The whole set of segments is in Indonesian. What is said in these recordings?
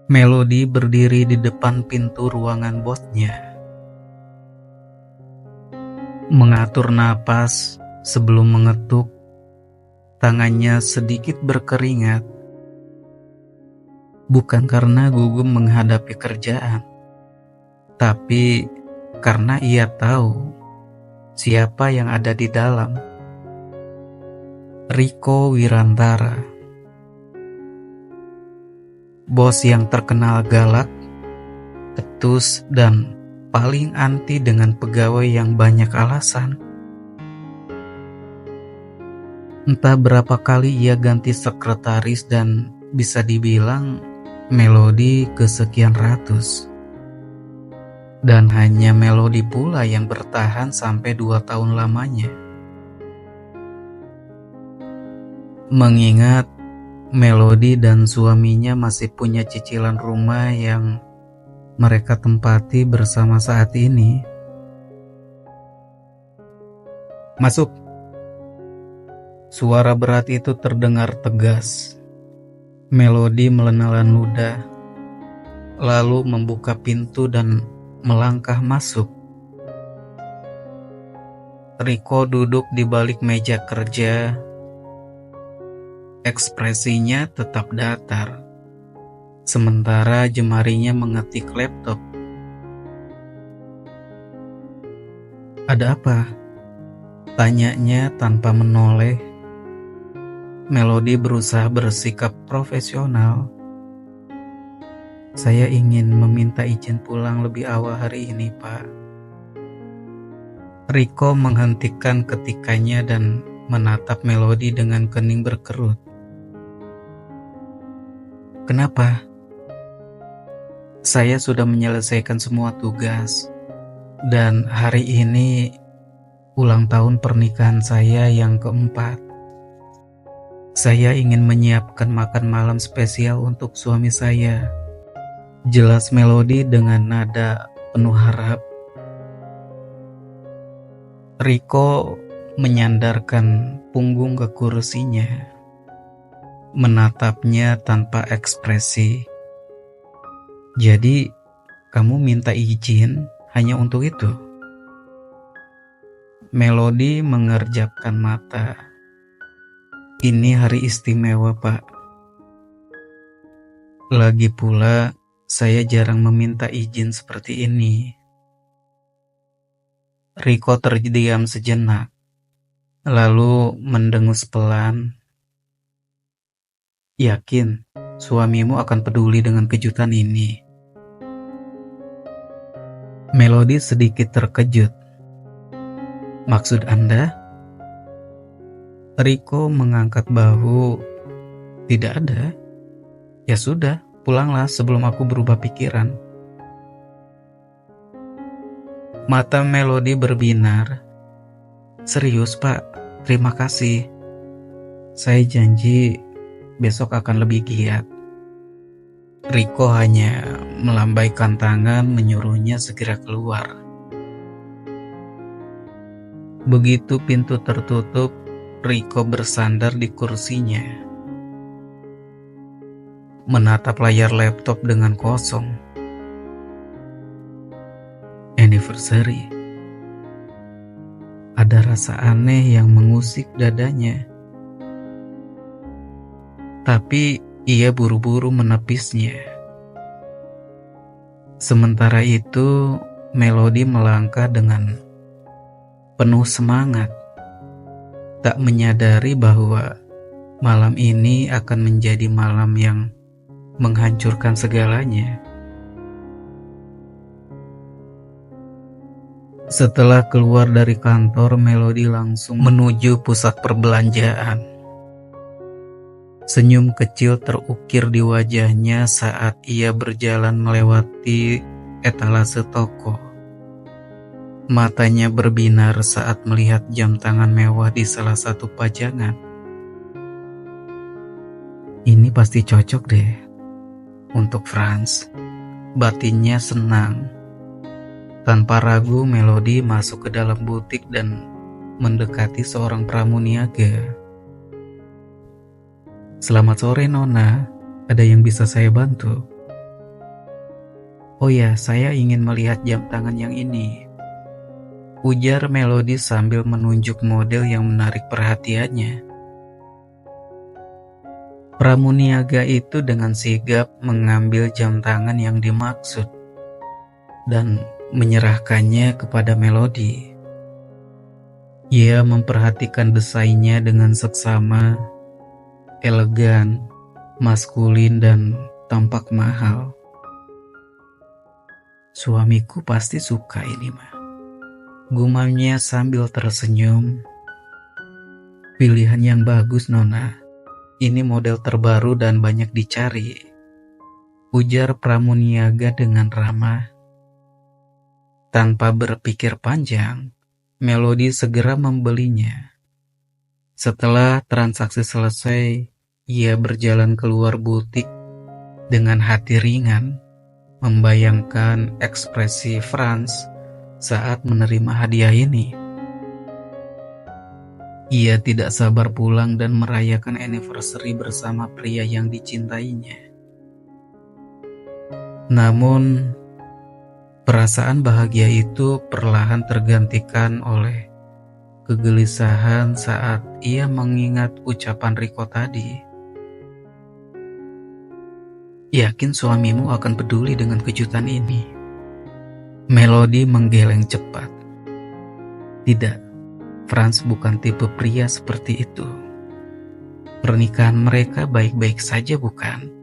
Melody berdiri di depan pintu ruangan bosnya, mengatur napas sebelum mengetuk. Tangannya sedikit berkeringat, bukan karena gugup menghadapi kerjaan, tapi karena ia tahu siapa yang ada di dalam. Riko Wirantara, bos yang terkenal galak, ketus, dan paling anti dengan pegawai yang banyak alasan. Entah berapa kali ia ganti sekretaris dan bisa dibilang Melody kesekian ratus. Dan hanya Melody pula yang bertahan sampai 2 tahun lamanya. Mengingat Melody dan suaminya masih punya cicilan rumah yang mereka tempati bersama saat ini. Masuk. Suara berat itu terdengar tegas. Melody melenalan ludah, lalu membuka pintu dan melangkah masuk. Riko duduk di balik meja kerja. Ekspresinya tetap datar, sementara jemarinya mengetik laptop. Ada apa? Tanyanya tanpa menoleh. Melody berusaha bersikap profesional. Saya ingin meminta izin pulang lebih awal hari ini, Pak. Riko menghentikan ketikannya dan menatap Melody dengan kening berkerut. Kenapa? Saya sudah menyelesaikan semua tugas, dan hari ini ulang tahun pernikahan saya yang keempat. Saya ingin menyiapkan makan malam spesial untuk suami saya. Jelas Melody dengan nada penuh harap. Riko menyandarkan punggung ke kursinya, menatapnya tanpa ekspresi. Jadi, kamu minta izin hanya untuk itu? Melody mengerjapkan mata. Ini hari istimewa, Pak. Lagi pula, saya jarang meminta izin seperti ini. Riko terdiam sejenak, lalu mendengus pelan. Yakin suamimu akan peduli dengan kejutan ini? Melody sedikit terkejut. Maksud Anda? Riko mengangkat bahu. Tidak ada. Ya sudah, pulanglah sebelum aku berubah pikiran. Mata Melody berbinar. Serius, Pak, terima kasih. Saya janji besok akan lebih giat. Riko hanya melambaikan tangan menyuruhnya segera keluar. Begitu pintu tertutup, Riko bersandar di kursinya, menatap layar laptop dengan kosong. Anniversary. Ada rasa aneh yang mengusik dadanya. Tapi ia buru-buru menepisnya. Sementara itu, Melody melangkah dengan penuh semangat, tak menyadari bahwa malam ini akan menjadi malam yang menghancurkan segalanya. Setelah keluar dari kantor, Melody langsung menuju pusat perbelanjaan. Senyum kecil terukir di wajahnya saat ia berjalan melewati etalase toko. Matanya berbinar saat melihat jam tangan mewah di salah satu pajangan. Ini pasti cocok deh untuk Franz. Batinnya senang. Tanpa ragu, Melody masuk ke dalam butik dan mendekati seorang pramuniaga. Selamat sore, Nona. Ada yang bisa saya bantu? "Oh ya, saya ingin melihat jam tangan yang ini," ujar Melody sambil menunjuk model yang menarik perhatiannya. Pramuniaga itu dengan sigap mengambil jam tangan yang dimaksud dan menyerahkannya kepada Melody. Ia memperhatikan desainnya dengan seksama, elegan, maskulin, dan tampak mahal. "Suamiku pasti suka ini, mah," gumamnya sambil tersenyum. "Pilihan yang bagus, Nona. Ini model terbaru dan banyak dicari," ujar Pramuniaga dengan ramah. Tanpa berpikir panjang, Melody segera membelinya. Setelah transaksi selesai, ia berjalan keluar butik dengan hati ringan, membayangkan ekspresi Franz saat menerima hadiah ini. Ia tidak sabar pulang dan merayakan anniversary bersama pria yang dicintainya. Namun, perasaan bahagia itu perlahan tergantikan oleh kegelisahan saat ia mengingat ucapan Riko tadi. "Yakin suamimu akan peduli dengan kejutan ini?" Melody menggeleng cepat. Tidak, Franz bukan tipe pria seperti itu. Pernikahan mereka baik-baik saja, bukan?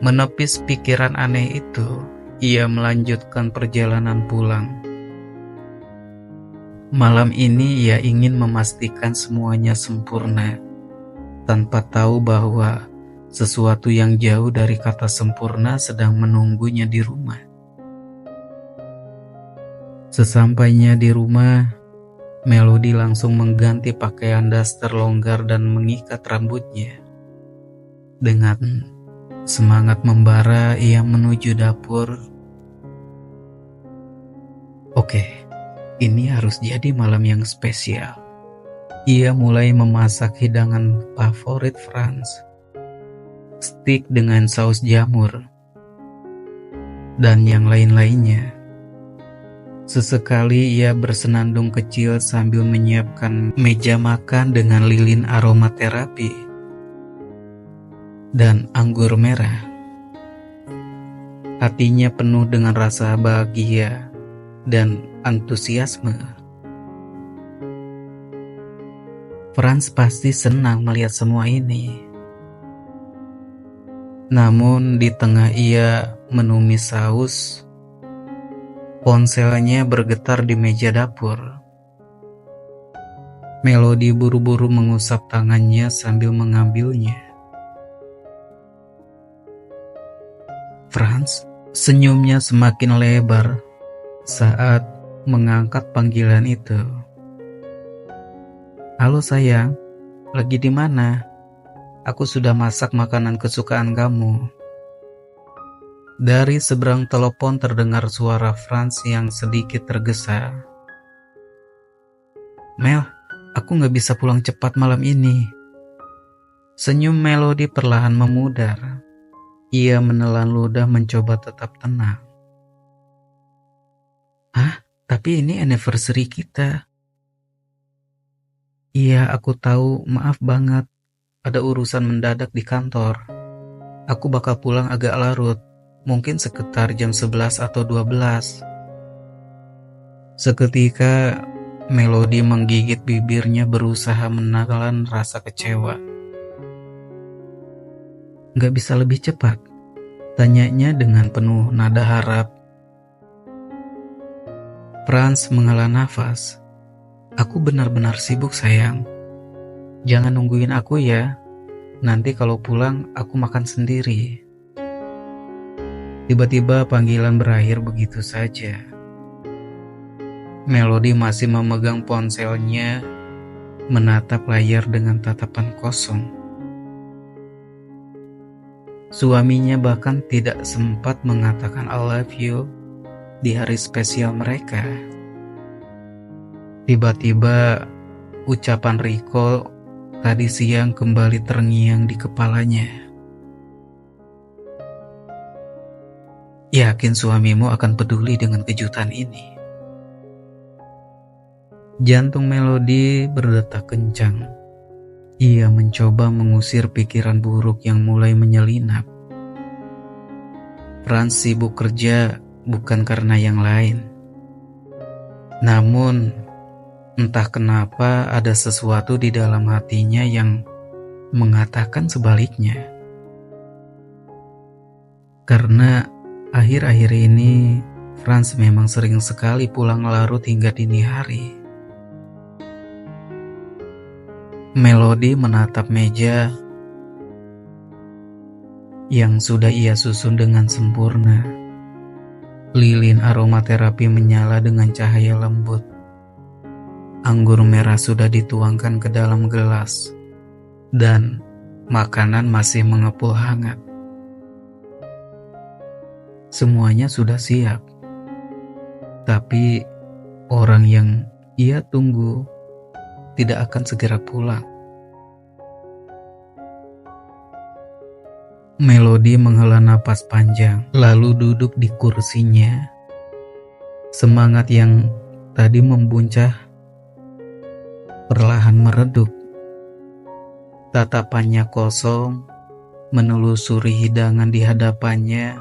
Menepis pikiran aneh itu, ia melanjutkan perjalanan pulang. Malam ini ia ingin memastikan semuanya sempurna, tanpa tahu bahwa sesuatu yang jauh dari kata sempurna sedang menunggunya di rumah. Sesampainya di rumah, Melody langsung mengganti pakaian daster longgar dan mengikat rambutnya. Dengan semangat membara, ia menuju dapur. Oke, ini harus jadi malam yang spesial. Ia mulai memasak hidangan favorit Franz, steak dengan saus jamur, dan yang lain-lainnya. Sesekali ia bersenandung kecil sambil menyiapkan meja makan dengan lilin aromaterapi dan anggur merah. Hatinya penuh dengan rasa bahagia dan antusiasme. Franz pasti senang melihat semua ini. Namun di tengah ia menumis saus, ponselnya bergetar di meja dapur. Melody buru-buru mengusap tangannya sambil mengambilnya. Franz senyumnya semakin lebar saat mengangkat panggilan itu. "Halo sayang, lagi di mana? Aku sudah masak makanan kesukaan kamu." Dari seberang telepon terdengar suara Franz yang sedikit tergesa. "Mel, aku gak bisa pulang cepat malam ini." Senyum Melody perlahan memudar. Ia menelan ludah mencoba tetap tenang. "Hah? Tapi ini anniversary kita." "Iya, aku tahu. Maaf banget. Ada urusan mendadak di kantor. Aku bakal pulang agak larut. Mungkin sekitar jam 11 atau 12. Seketika, Melody menggigit bibirnya berusaha menahan rasa kecewa. "Gak bisa lebih cepat?" tanyanya dengan penuh nada harap. Franz menghela nafas. "Aku benar-benar sibuk, sayang. Jangan nungguin aku ya. Nanti kalau pulang, aku makan sendiri." Tiba-tiba panggilan berakhir begitu saja. Melody masih memegang ponselnya, menatap layar dengan tatapan kosong. Suaminya bahkan tidak sempat mengatakan "I love you" di hari spesial mereka. Tiba-tiba ucapan Riko tadi siang kembali terngiang di kepalanya. Yakin suamimu akan peduli dengan kejutan ini? Jantung Melody berdetak kencang. Ia mencoba mengusir pikiran buruk yang mulai menyelinap. Franz sibuk kerja bukan karena yang lain. Namun, entah kenapa ada sesuatu di dalam hatinya yang mengatakan sebaliknya. Karena akhir-akhir ini, Franz memang sering sekali pulang larut hingga dini hari. Melody menatap meja yang sudah ia susun dengan sempurna. Lilin aromaterapi menyala dengan cahaya lembut. Anggur merah sudah dituangkan ke dalam gelas, dan makanan masih mengepul hangat. Semuanya sudah siap, tapi orang yang ia tunggu tidak akan segera pulang. Melody menghela napas panjang, lalu duduk di kursinya. Semangat yang tadi membuncah perlahan meredup. Tatapannya kosong, menelusuri hidangan di hadapannya,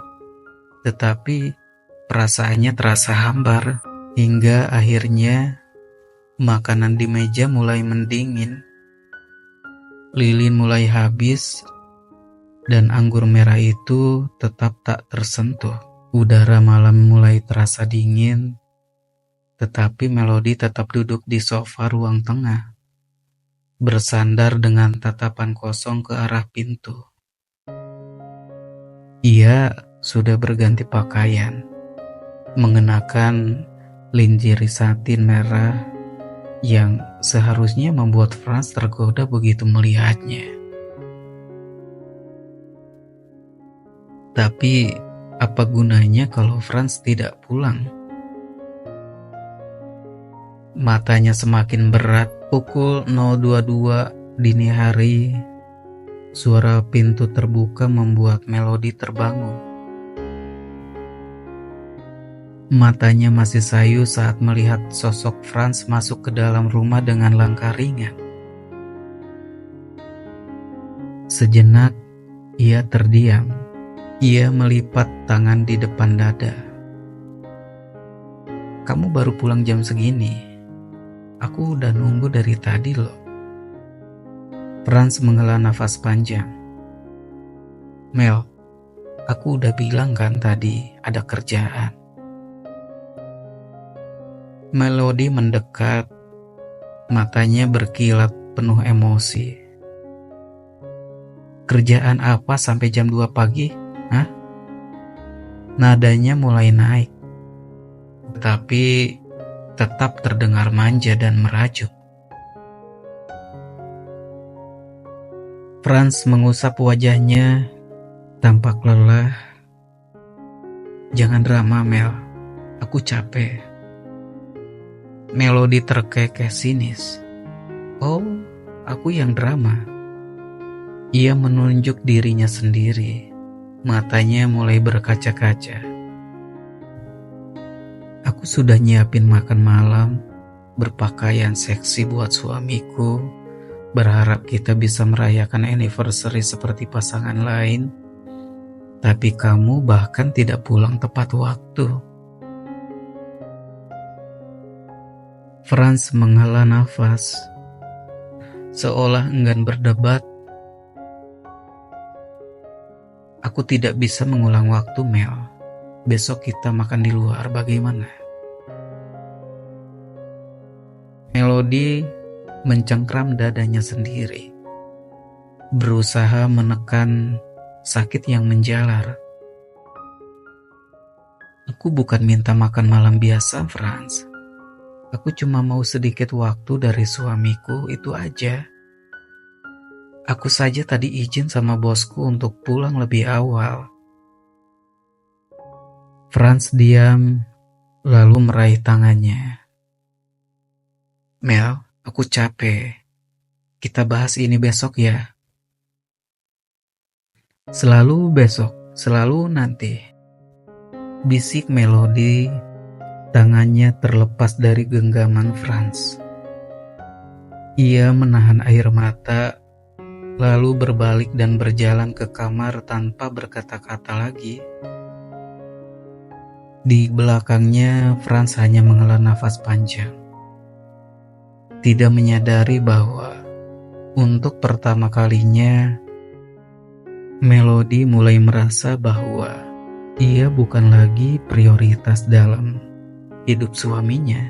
tetapi perasaannya terasa hambar, hingga akhirnya makanan di meja mulai mendingin. Lilin mulai habis, dan anggur merah itu tetap tak tersentuh. Udara malam mulai terasa dingin, tetapi Melody tetap duduk di sofa ruang tengah, bersandar dengan tatapan kosong ke arah pintu. Ia sudah berganti pakaian, mengenakan lingerie satin merah yang seharusnya membuat Franz tergoda begitu melihatnya. Tapi apa gunanya kalau Franz tidak pulang? Matanya semakin berat. Pukul 0.22 dini hari, suara pintu terbuka membuat Melody terbangun. Matanya masih sayu saat melihat sosok Franz masuk ke dalam rumah dengan langkah ringan. Sejenak, ia terdiam. Ia melipat tangan di depan dada. Kamu baru pulang jam segini. Aku udah nunggu dari tadi loh. Franz menghela nafas panjang. Mel, aku udah bilang kan tadi ada kerjaan. Melody mendekat, matanya berkilat penuh emosi. Kerjaan apa sampai jam 2 pagi? Hah? Nadanya mulai naik, tetapi tetap terdengar manja dan merajuk. Franz mengusap wajahnya, tampak lelah. Jangan drama, Mel. Aku capek. Melody terkekeh sinis. Oh, aku yang drama. Ia menunjuk dirinya sendiri. Matanya mulai berkaca-kaca. Aku sudah nyiapin makan malam, berpakaian seksi buat suamiku, berharap kita bisa merayakan anniversary seperti pasangan lain. Tapi kamu bahkan tidak pulang tepat waktu. Franz menghela nafas, seolah enggan berdebat. Aku tidak bisa mengulang waktu, Mel. Besok kita makan di luar, bagaimana? Melody mencengkram dadanya sendiri, berusaha menekan sakit yang menjalar. Aku bukan minta makan malam biasa, Franz. Aku cuma mau sedikit waktu dari suamiku, itu aja. Aku saja tadi izin sama bosku untuk pulang lebih awal. Franz diam, lalu meraih tangannya. Mel, aku capek. Kita bahas ini besok ya. Selalu besok, selalu nanti. Bisik Melodi, tangannya terlepas dari genggaman Franz. Ia menahan air mata, lalu berbalik dan berjalan ke kamar tanpa berkata-kata lagi. Di belakangnya, Franz hanya menghela nafas panjang, tidak menyadari bahwa untuk pertama kalinya Melodi mulai merasa bahwa ia bukan lagi prioritas dalam hidup suaminya.